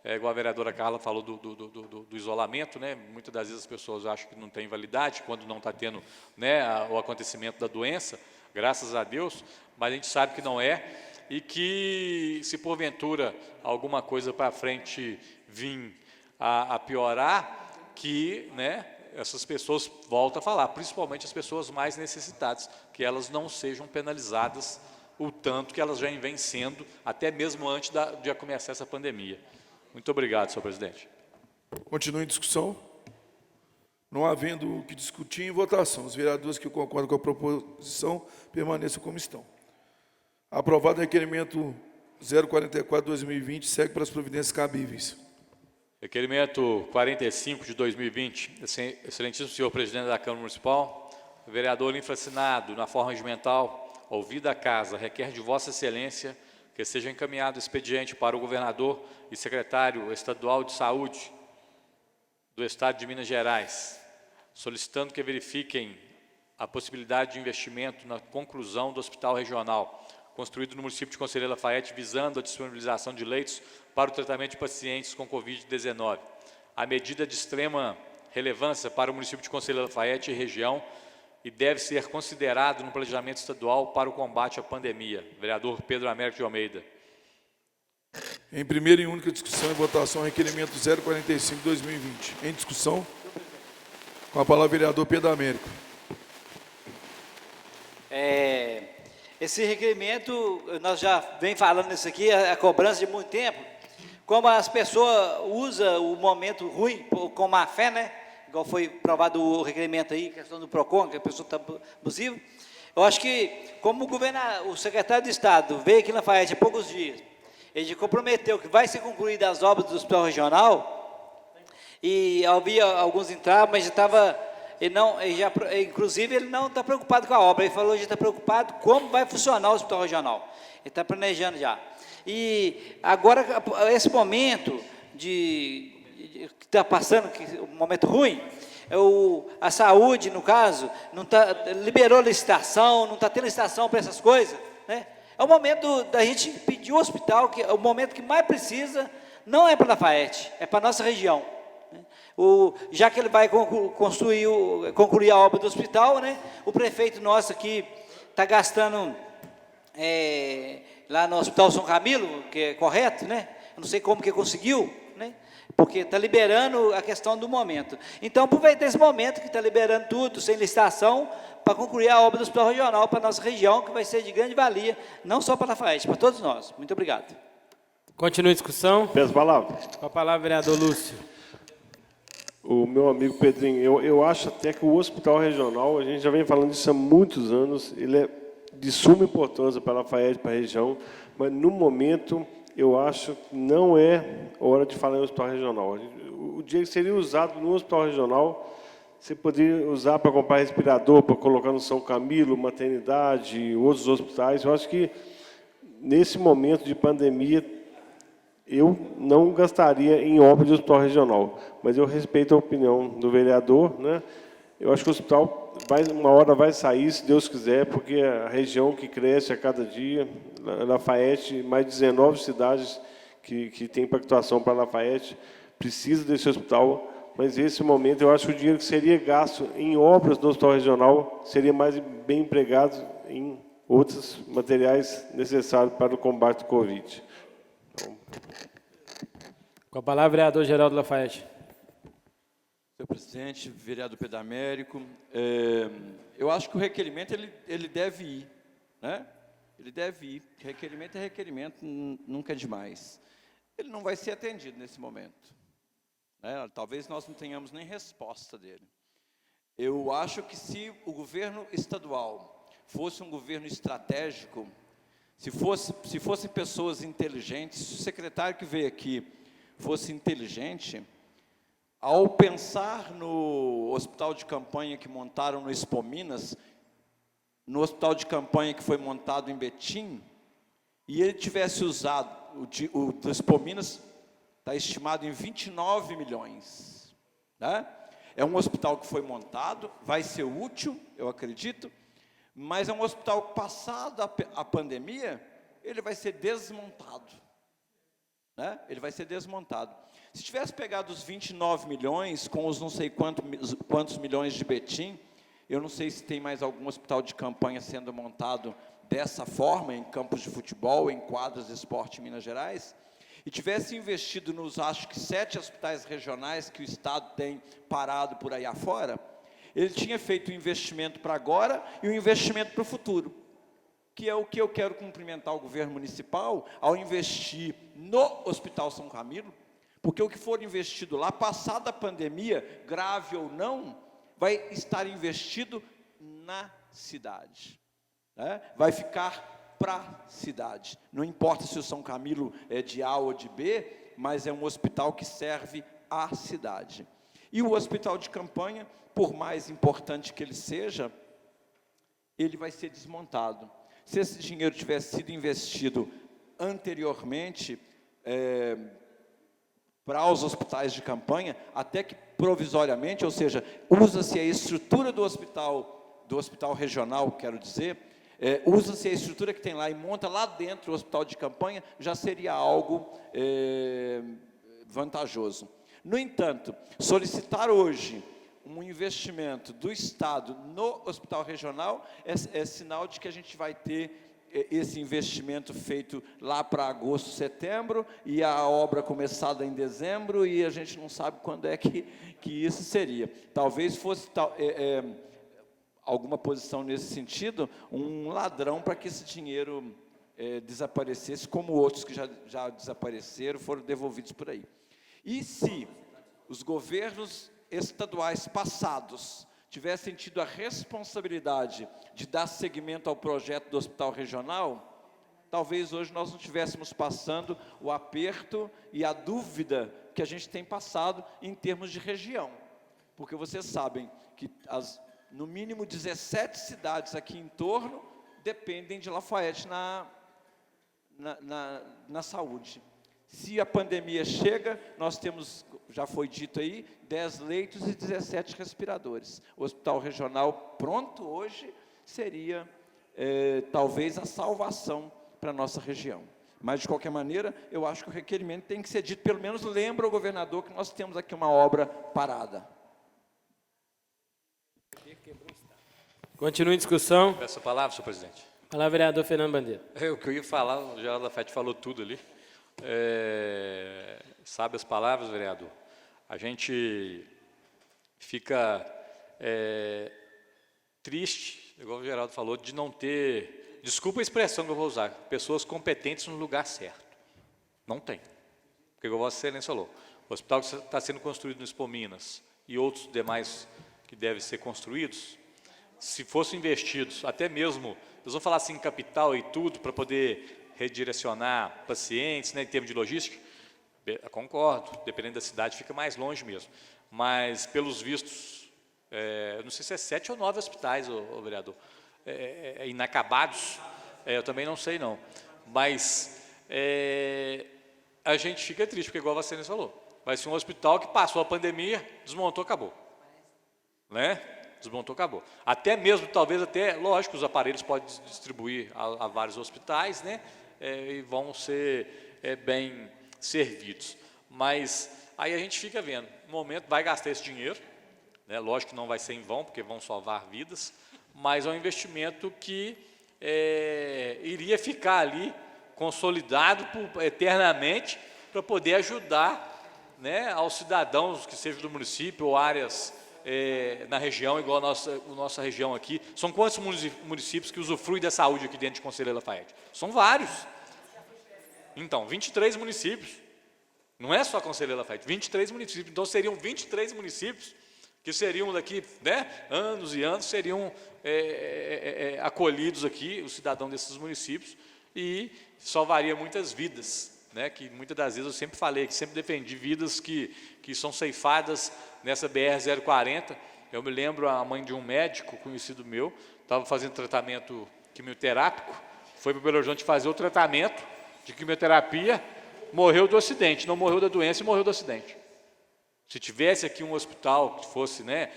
igual a vereadora Carla falou do isolamento, né? Muitas das vezes as pessoas acham que não tem validade, quando não está tendo, né, o acontecimento da doença, graças a Deus, mas a gente sabe que não é, e que se porventura alguma coisa para frente vir a piorar, que, né, essas pessoas, voltam a falar, principalmente as pessoas mais necessitadas, que elas não sejam penalizadas o tanto que elas já vêm sendo, até mesmo antes de começar essa pandemia. Muito obrigado, senhor presidente. Continua em discussão. Não havendo o que discutir, em votação. Os vereadores que concordam com a proposição permaneçam como estão. Aprovado o requerimento 044/2020, segue para as providências cabíveis. Requerimento 45 de 2020, excelentíssimo senhor presidente da Câmara Municipal, vereador infracinado na forma regimental, ouvida a casa, requer de Vossa Excelência que seja encaminhado expediente para o governador e secretário estadual de saúde do Estado de Minas Gerais, solicitando que verifiquem a possibilidade de investimento na conclusão do hospital regional, construído no município de Conselheiro Lafaiete, visando a disponibilização de leitos para o tratamento de pacientes com Covid-19. A medida de extrema relevância para o município de Conselheiro Lafaiete e região e deve ser considerado no planejamento estadual para o combate à pandemia. Vereador Pedro Américo de Almeida. Em primeira e única discussão e votação, requerimento 045/2020. Em discussão, com a palavra o vereador Pedro Américo. Esse requerimento, nós já vem falando nisso aqui, a cobrança de muito tempo, como as pessoas usam o momento ruim com má fé, né? Igual foi provado o requerimento aí, questão do PROCON, que a pessoa está abusiva. Eu acho que, como o secretário de Estado veio aqui na Lafaiete há poucos dias, ele comprometeu que vai ser concluída as obras do hospital regional, e havia alguns entraves, mas já estava, inclusive ele não está preocupado com a obra, ele falou que já está preocupado como vai funcionar o hospital regional, ele está planejando já. E agora, esse momento que está passando, um momento ruim, a saúde, no caso, liberou licitação, não está tendo licitação para essas coisas, né? É o momento da gente pedir o hospital, que é o momento que mais precisa, não é para Lafaiete, é para a nossa região, né? Já que ele vai concluir a obra do hospital, né? O prefeito nosso aqui está gastando lá no Hospital São Camilo, que é correto, né? Eu não sei como que conseguiu, né? Porque está liberando a questão do momento. Então, aproveitar esse momento que está liberando tudo, sem licitação, para concluir a obra do hospital regional para a nossa região, que vai ser de grande valia, não só para a Lafaiete, para todos nós. Muito obrigado. Continua a discussão. Peço a palavra. Com a palavra, vereador Lúcio. O meu amigo Pedrinho, eu acho até que o hospital regional, a gente já vem falando disso há muitos anos, ele é de suma importância para a Lafaiete, para a região, mas no momento eu acho que não é hora de falar em hospital regional. O dinheiro que seria usado no hospital regional, você poderia usar para comprar respirador, para colocar no São Camilo, maternidade, outros hospitais. Eu acho que, nesse momento de pandemia, eu não gastaria em obra de hospital regional, mas eu respeito a opinião do vereador, né? Eu acho que o hospital, uma hora vai sair, se Deus quiser, porque a região que cresce a cada dia, Lafayette, mais de 19 cidades que tem pactuação para Lafayette, precisa desse hospital, mas nesse momento eu acho que o dinheiro que seria gasto em obras do hospital regional seria mais bem empregado em outros materiais necessários para o combate ao Covid. Com a palavra, vereador Geraldo Lafayette. Senhor presidente, vereador Pedro Américo, eu acho que o requerimento ele deve ir, né? Ele deve ir. Requerimento é requerimento, nunca é demais. Ele não vai ser atendido nesse momento, né? Talvez nós não tenhamos nem resposta dele. Eu acho que se o governo estadual fosse um governo estratégico, se fossem pessoas inteligentes, se o secretário que veio aqui fosse inteligente, ao pensar no hospital de campanha que montaram no Expo Minas, no hospital de campanha que foi montado em Betim, e ele tivesse usado, o do Expo Minas está estimado em 29 milhões. Né? É um hospital que foi montado, vai ser útil, eu acredito, mas é um hospital que, passada a pandemia, ele vai ser desmontado. Né? Ele vai ser desmontado. Se tivesse pegado os 29 milhões, com os não sei quantos milhões de Betim, eu não sei se tem mais algum hospital de campanha sendo montado dessa forma, em campos de futebol, em quadras de esporte em Minas Gerais, e tivesse investido nos, acho que, 7 hospitais regionais que o Estado tem parado por aí afora, ele tinha feito um investimento para agora e um investimento para o futuro, que é o que eu quero cumprimentar o governo municipal ao investir no Hospital São Camilo, porque o que for investido lá, passada a pandemia, grave ou não, vai estar investido na cidade. Né? Vai ficar para a cidade. Não importa se o São Camilo é de A ou de B, mas é um hospital que serve à cidade. E o hospital de campanha, por mais importante que ele seja, ele vai ser desmontado. Se esse dinheiro tivesse sido investido anteriormente, para os hospitais de campanha, até que provisoriamente, ou seja, usa-se a estrutura do hospital regional, quero dizer, usa-se a estrutura que tem lá e monta lá dentro o hospital de campanha, já seria algo vantajoso. No entanto, solicitar hoje um investimento do Estado no hospital regional é sinal de que a gente vai ter esse investimento feito lá para agosto, setembro, e a obra começada em dezembro, e a gente não sabe quando é que isso seria. Talvez fosse alguma posição nesse sentido, um ladrão para que esse dinheiro desaparecesse, como outros que já desapareceram, foram devolvidos por aí. E se os governos estaduais passados tivessem tido a responsabilidade de dar seguimento ao projeto do hospital regional, talvez hoje nós não estivéssemos passando o aperto e a dúvida que a gente tem passado em termos de região. Porque vocês sabem que no mínimo 17 cidades aqui em torno dependem de Lafayette na saúde. Se a pandemia chega, nós temos, já foi dito aí, 10 leitos e 17 respiradores. O hospital regional pronto hoje seria, talvez, a salvação para a nossa região. Mas, de qualquer maneira, eu acho que o requerimento tem que ser dito, pelo menos lembra o governador que nós temos aqui uma obra parada. Continua em discussão. Peço a palavra, senhor presidente. Palavra, vereador Fernando Bandeira. O que eu ia falar, o Geraldo Lafayette falou tudo ali. Sabe as palavras, vereador? A gente fica triste, igual o Geraldo falou, de não ter, desculpa a expressão que eu vou usar, pessoas competentes no lugar certo. Não tem. Porque, igual Vossa Excelência falou, o hospital que está sendo construído no Expo Minas e outros demais que devem ser construídos, se fossem investidos, até mesmo, nós vamos falar assim, em capital e tudo, para poder redirecionar pacientes, né, em termos de logística, concordo, dependendo da cidade fica mais longe mesmo. Mas, pelos vistos, eu não sei se é 7 ou 9 hospitais, ô vereador, inacabados, eu também não sei não. Mas a gente fica triste, porque igual a Vacelis falou, vai ser um hospital que passou a pandemia, desmontou, acabou. Né? Desmontou, acabou. Até mesmo, talvez até, lógico, os aparelhos podem distribuir a vários hospitais, né? E vão ser bem servidos. Mas aí a gente fica vendo, no momento vai gastar esse dinheiro, né? Lógico que não vai ser em vão, porque vão salvar vidas, mas é um investimento que iria ficar ali consolidado eternamente para poder ajudar, né, aos cidadãos que sejam do município ou áreas na região, igual a nossa região aqui. São quantos municípios que usufruem da saúde aqui dentro de Conselheiro Lafayette? São vários. Então, 23 municípios. Não é só Conselheiro Lafayette, 23 municípios. Então, seriam 23 municípios que seriam daqui, né, anos e anos, seriam acolhidos aqui, os cidadãos desses municípios, e salvaria muitas vidas, né, que muitas das vezes eu sempre falei, que sempre defendi vidas que são ceifadas nessa BR-040. Eu me lembro, a mãe de um médico conhecido meu, estava fazendo tratamento quimioterápico, foi para o Belo Horizonte fazer o tratamento de quimioterapia, morreu do acidente, não morreu da doença e morreu do acidente. Se tivesse aqui um hospital que fosse, né,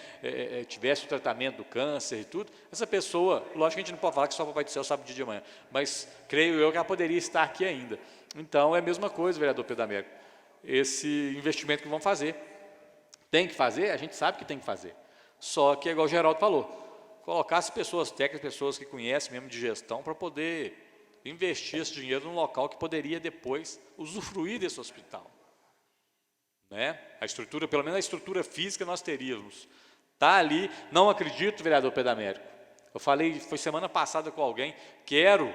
tivesse o tratamento do câncer e tudo, essa pessoa, lógico que a gente não pode falar que só o Papai do Céu sabe o dia de amanhã, mas creio eu que ela poderia estar aqui ainda. Então, é a mesma coisa, vereador Pedro Américo, esse investimento que vão fazer. Tem que fazer? A gente sabe que tem que fazer. Só que, igual o Geraldo falou, colocar as pessoas técnicas, pessoas que conhecem mesmo de gestão, para poder investir esse dinheiro num local que poderia depois usufruir desse hospital. Né? A estrutura, pelo menos a estrutura física nós teríamos. Está ali, não acredito, vereador Pedro Américo. Eu falei, foi semana passada com alguém, quero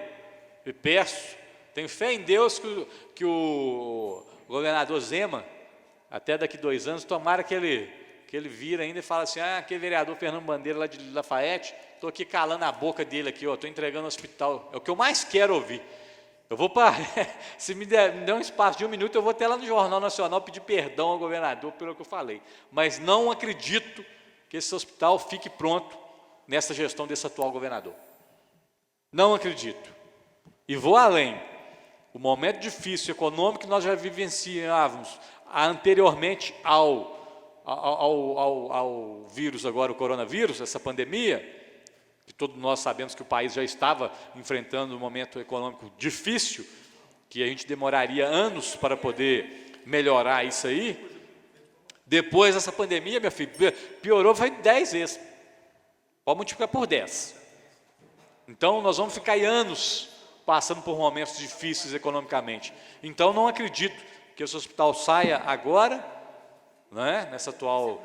e peço, tenho fé em Deus que o governador Zema, até daqui 2 anos, tomara que ele vira ainda e fala assim, aquele vereador Fernando Bandeira lá de Lafayette, estou aqui calando a boca dele aqui, estou entregando o hospital, é o que eu mais quero ouvir. Eu vou para, se me der um espaço de 1 minuto, eu vou até lá no Jornal Nacional pedir perdão ao governador pelo que eu falei. Mas não acredito que esse hospital fique pronto nessa gestão desse atual governador. Não acredito. E vou além. O momento difícil econômico que nós já vivenciávamos anteriormente ao vírus, agora o coronavírus, essa pandemia, que todos nós sabemos que o país já estava enfrentando um momento econômico difícil, que a gente demoraria anos para poder melhorar isso aí. Depois dessa pandemia, meu filho, piorou, foi 10 vezes. Pode multiplicar por 10. Então, nós vamos ficar anos passando por momentos difíceis economicamente. Então, não acredito que esse hospital saia agora, né, nessa atual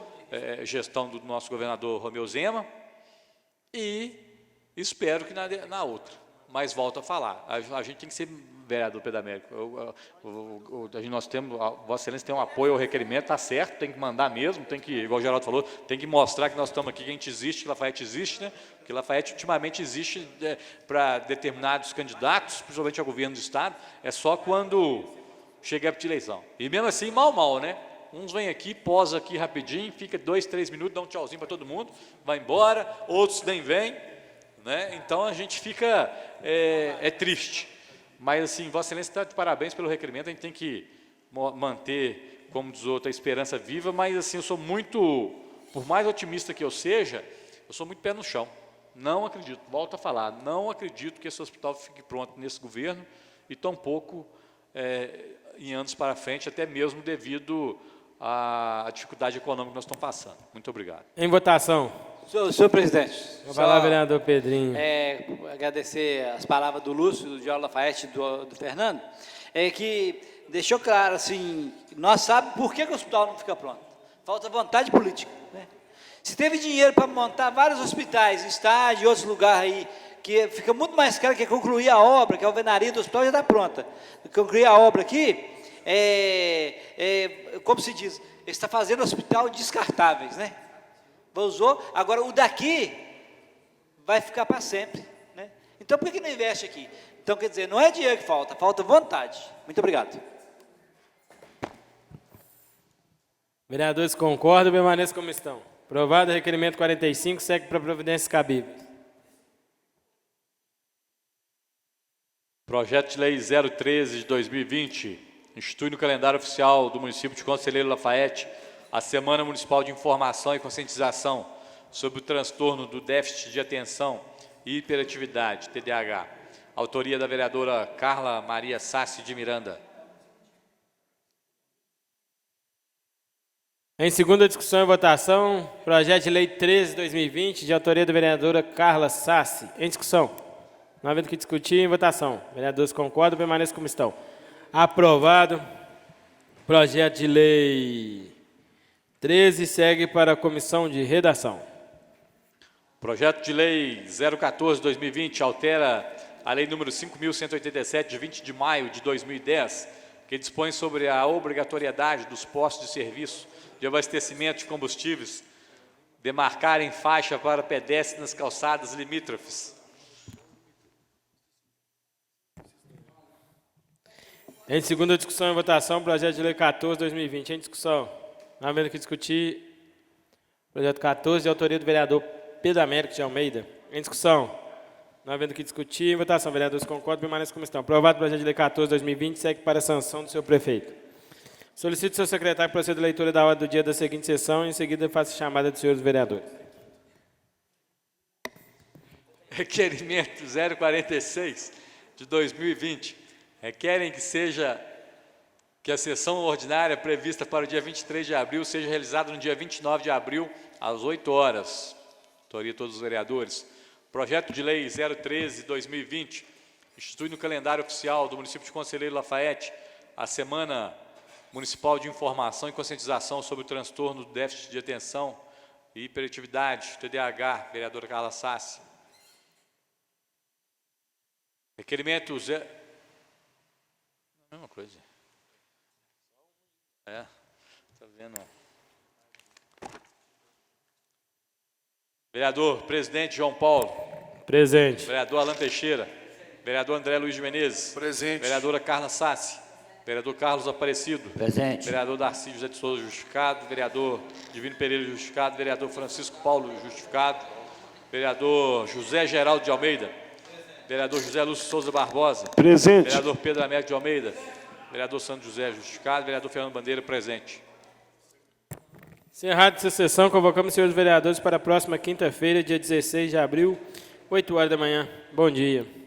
gestão do nosso governador Romeu Zema, e espero que na outra. Mas volto a falar, a gente tem que ser vereador Pedro Américo. Nós temos, a Vossa Excelência tem um apoio ao requerimento, está certo, tem que mandar mesmo, tem que, igual o Geraldo falou, tem que mostrar que nós estamos aqui, que a gente existe, que Lafayette existe, né? Porque Lafayette ultimamente existe para determinados candidatos, principalmente ao governo do Estado, é só quando chega a época de eleição. E mesmo assim, mal, né? Uns vêm aqui, posa aqui rapidinho, fica 2, 3 minutos, dá um tchauzinho para todo mundo, vai embora, outros nem vêm, né? Então a gente fica triste. Mas assim, Vossa Excelência está de parabéns pelo requerimento, a gente tem que manter, como diz outro, a esperança viva, mas assim, eu sou muito, por mais otimista que eu seja, eu sou muito pé no chão. Não acredito, volto a falar, não acredito que esse hospital fique pronto nesse governo e tampouco em anos para frente, até mesmo devido à dificuldade econômica que nós estamos passando. Muito obrigado. Em votação. Senhor presidente, Vai lá, vereador Pedrinho. Agradecer as palavras do Lúcio, do Geraldo Lafayette e do Fernando, que deixou claro, assim, nós sabemos por que o hospital não fica pronto. Falta vontade política, né? Se teve dinheiro para montar vários hospitais, estádios e outros lugares aí, que fica muito mais caro que concluir a obra, que a alvenaria do hospital já está pronta. Concluir a obra aqui, como se diz, está fazendo hospital descartáveis, né? Usou, agora o daqui vai ficar para sempre, né? Então, por que não investe aqui? Então, quer dizer, não é dinheiro que falta, falta vontade. Muito obrigado. Vereadores concordam, permaneçam como estão. Aprovado o requerimento 45, segue para providências cabíveis. Projeto de Lei 013 de 2020 institui no calendário oficial do município de Conselheiro Lafayette a Semana Municipal de Informação e Conscientização sobre o transtorno do déficit de atenção e hiperatividade, TDAH. Autoria da vereadora Carla Maria Sassi de Miranda. Em segunda discussão e votação, projeto de lei 13 de 2020, de autoria da vereadora Carla Sassi. Em discussão. Não havendo que discutir, em votação. Vereadores concordam, permaneçam como estão. Aprovado. Projeto de lei 13 segue para a comissão de redação. Projeto de lei 014 de 2020 altera a lei número 5.187 de 20 de maio de 2010, que dispõe sobre a obrigatoriedade dos postos de serviço de abastecimento de combustíveis demarcarem faixa para pedestres nas calçadas limítrofes. Em segunda discussão e votação, projeto de lei 14 de 2020. Em discussão. Não havendo que discutir, projeto 14, de autoria do vereador Pedro Américo de Almeida. Em discussão. Não havendo que discutir, em votação. Vereadores concordam, permaneçam como estão. Aprovado o projeto de lei 14 de 2020, segue para a sanção do senhor prefeito. Solicito ao seu secretário que proceda a leitura da ordem do dia da seguinte sessão e em seguida faça chamada dos senhores vereadores. Requerimento 046 de 2020 requerem que a sessão ordinária prevista para o dia 23 de abril seja realizada no dia 29 de abril, às 8 horas. Autoria de todos os vereadores. Projeto de lei 013 de 2020 institui no calendário oficial do município de Conselheiro Lafayette a Semana Municipal de Informação e Conscientização sobre o transtorno do déficit de atenção e hiperatividade, TDAH, vereadora Carla Sassi. Requerimento zero... Mesma coisa. Tá vendo? Vereador presidente João Paulo. Presente. Vereador Alan Teixeira. Vereador André Luiz de Menezes. Presente. Vereadora Carla Sassi. Vereador Carlos Aparecido. Presente. Vereador Darcy José de Souza, justificado. Vereador Divino Pereira, justificado. Vereador Francisco Paulo, justificado. Vereador José Geraldo de Almeida. Vereador José Lúcio Souza Barbosa. Presente. Vereador Pedro Américo de Almeida. Vereador Santo José, justificado. Vereador Fernando Bandeira, presente. Encerrada essa sessão, convocamos os senhores vereadores para a próxima quinta-feira, dia 16 de abril, 8 horas da manhã. Bom dia.